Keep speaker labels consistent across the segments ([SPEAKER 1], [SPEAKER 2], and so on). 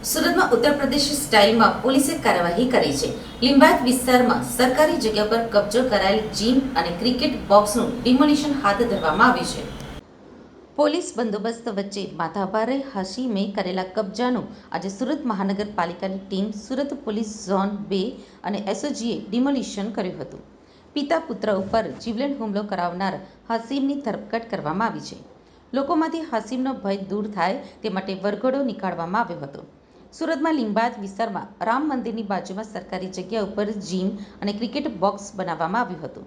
[SPEAKER 1] સુરતમાં ઉત્તર પ્રદેશ સ્ટાઇલમાં પોલીસે કાર્યવાહી કરી છે। લિંબાયત વિસ્તારમાં સરકારી જગ્યા પર કબજો કરાયેલ જીમ અને ક્રિકેટ બોક્સનું ડિમોલિશન હાથ ધરવામાં આવ્યું છે। પોલીસ બંદોબસ્ત વચ્ચે માથાભારે હાશીમે કરેલા કબજાનું આજે સુરત મહાનગરપાલિકાની ટીમ, સુરત પોલીસ ઝોન 2 અને એસઓજીએ ડિમોલિશન કર્યું હતું। પિતા પુત્ર ઉપર જીવલેણ હુમલો કરાવનાર હાશીમની ધરપકડ કરવામાં આવી છે। લોકોમાંથી હાશીમનો ભય દૂર થાય તે માટે વરઘોડો નીકાળવામાં આવ્યો હતો। સુરતમાં લિંબાયત વિસ્તારમાં રામ મંદિરની બાજુમાં સરકારી જગ્યા ઉપર જીમ અને ક્રિકેટ બોક્સ બનાવવામાં આવ્યું હતું।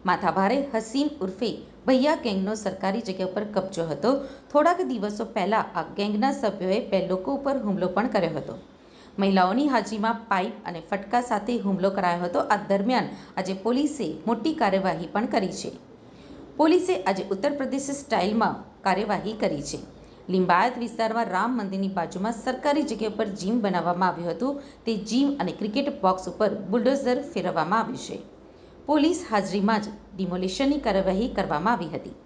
[SPEAKER 1] માથાભારે હસીમ ઉર્ફે ભૈયા ગેંગનો સરકારી જગ્યા ઉપર કબજો હતો। થોડાક દિવસો પહેલા આ ગેંગના સભ્યોએ 2 લોકો ઉપર હુમલો પણ કર્યો હતો। મહિલાઓની હાજરીમાં પાઇપ અને ફટકા સાથે હુમલો કરાયો હતો। આ દરમિયાન આજે પોલીસે મોટી કાર્યવાહી પણ કરી છે। પોલીસે આજે ઉત્તર પ્રદેશ સ્ટાઇલમાં કાર્યવાહી કરી છે। લિંબાયત વિસ્તારમાં રામ મંદિરની બાજુમાં સરકારી જગ્યા પર જીમ બનાવવામાં આવ્યું હતું। તે જીમ અને ક્રિકેટ બોક્સ ઉપર બુલડોઝર ફેરવવામાં આવ્યું છે। પોલીસ હાજરીમાં જ ડિમોલિશનની કાર્યવાહી કરવામાં આવી હતી।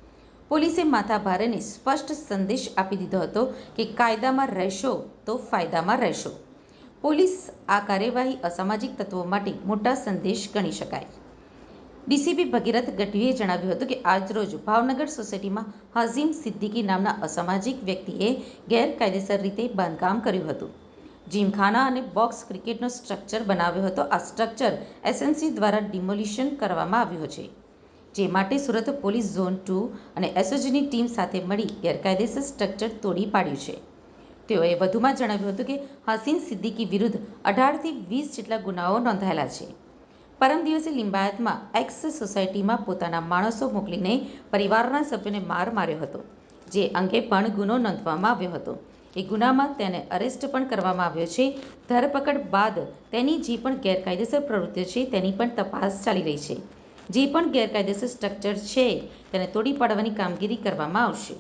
[SPEAKER 1] પોલીસે માથાભારેને સ્પષ્ટ સંદેશ આપી દીધો હતો કે કાયદામાં રહેશો તો ફાયદામાં રહેશો। પોલીસ આ કાર્યવાહી અસામાજિક તત્વો માટે મોટા સંદેશ ગણી શકાય। ડીસીપી ભગીરથ ગઢવીએ જણાવ્યું હતું કે આજરોજ ભાવનગર સોસાયટીમાં હાશીમ સિદ્દીકી નામના અસામાજિક વ્યક્તિએ ગેરકાયદેસર રીતે બાંધકામ કર્યું હતું। જીમખાના અને બોક્સ ક્રિકેટનો સ્ટ્રક્ચર બનાવ્યો હતો। આ સ્ટ્રક્ચર એસએમસી દ્વારા ડિમોલિશન કરવામાં આવ્યું છે, જે માટે સુરત પોલીસ ઝોન 2 અને એસઓજીની ટીમ સાથે મળી ગેરકાયદેસર સ્ટ્રક્ચર તોડી પાડ્યું છે। તેઓએ વધુમાં જણાવ્યું હતું કે હાશીમ સિદ્દીકી વિરુદ્ધ 18થી 20 જેટલા ગુનાઓ નોંધાયેલા છે। પરમ દિવસે લિંબાયતમાં એક્સ સોસાયટીમાં પોતાના માણસો મોકલીને પરિવારના સભ્યોને માર માર્યો હતો, જે અંગે પણ ગુનો નોંધવામાં આવ્યો હતો। એ ગુનામાં તેને અરેસ્ટ પણ કરવામાં આવ્યો છે। ધરપકડ બાદ તેની જે પણ ગેરકાયદેસર પ્રવૃત્તિઓ છે તેની પણ તપાસ ચાલી રહી છે। જે પણ ગેરકાયદેસર સ્ટ્રક્ચર છે તેને તોડી પાડવાની કામગીરી કરવામાં આવશે।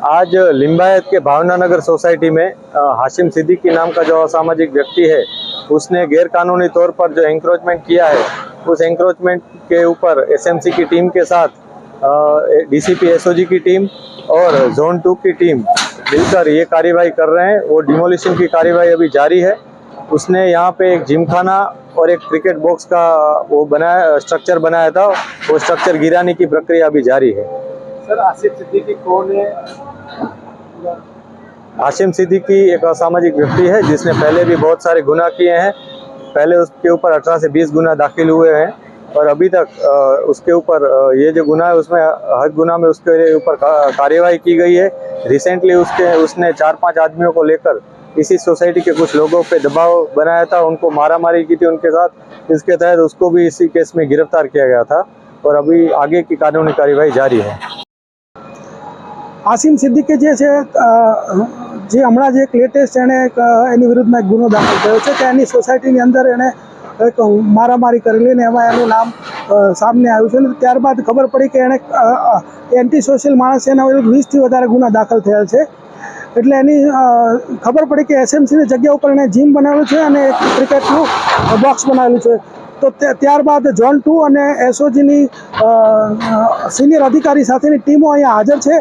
[SPEAKER 2] आज लिम्बायत के भावनानगर सोसाइटी में हाशिम सिद्दीकी नाम का जो असामाजिक व्यक्ति है, उसने गैर कानूनी तौर पर जो एंक्रोचमेंट किया है, उस एंक्रोचमेंट के ऊपर एसएमसी की टीम के साथ डीसीपी एसओजी की टीम और जोन 2 की टीम मिलकर ये कार्यवाही कर रहे हैं। वो डिमोलिशन की कार्यवाही अभी जारी है। उसने यहाँ पे एक जिमखाना और एक क्रिकेट बॉक्स का वो बनाया स्ट्रक्चर बनाया था। वो स्ट्रक्चर गिराने की प्रक्रिया अभी जारी है।
[SPEAKER 3] सर, हाशिम सिद्दीकी कौन है?
[SPEAKER 2] हाशिम सिद्दीकी एक असामाजिक व्यक्ति है जिसने पहले भी बहुत सारे गुनाह किए हैं। पहले उसके ऊपर 18 से 20 गुना दाखिल हुए हैं और अभी तक उसके ऊपर ये जो गुनाह है उसमें हर गुनाह में उसके ऊपर कार्यवाही की गई है। रिसेंटली उसने 4-5 आदमियों को लेकर इसी सोसाइटी के कुछ लोगों पे दबाव बनाया था, उनको मारामारी की थी उनके साथ। इसके तहत उसको भी इसी केस में गिरफ्तार किया गया था और अभी आगे की कानूनी कार्यवाही जारी है।
[SPEAKER 3] हाशिम सिद्दीकी જે છે જે હમણાં જ એક લેટેસ્ટ એણે એની વિરુદ્ધમાં એક ગુનો દાખલ કર્યો છે કે એની સોસાયટીની અંદર એણે એક મારામારી કરેલી ને એમાં એનું નામ સામે આવ્યું છે। અને ત્યારબાદ ખબર પડી કે એણે એન્ટી સોશિયલ માણસ એના વિરુદ્ધ 20થી વધારે ગુના દાખલ થયેલ છે। એટલે એની ખબર પડી કે એસએમસીની જગ્યા ઉપર એણે જીમ બનાવેલું છે અને એક ક્રિકેટનું બોક્સ બનાવેલું છે। તો ત્યારબાદ ઝોન 2 અને એસઓજીની સિનિયર અધિકારી સાથેની ટીમો અહીંયા હાજર છે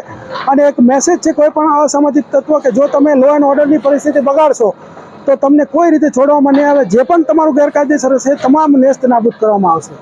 [SPEAKER 3] અને એક મેસેજ છે કોઈ પણ અસામાજિક તત્વ કે જો તમે લો એન્ડ ઓર્ડરની પરિસ્થિતિ બગાડશો તો તમને કોઈ રીતે છોડવામાં નહીં આવે। જે પણ તમારું ગેરકાયદેસર હશે તમામ નેસ્ત નાબૂદ કરવામાં આવશે।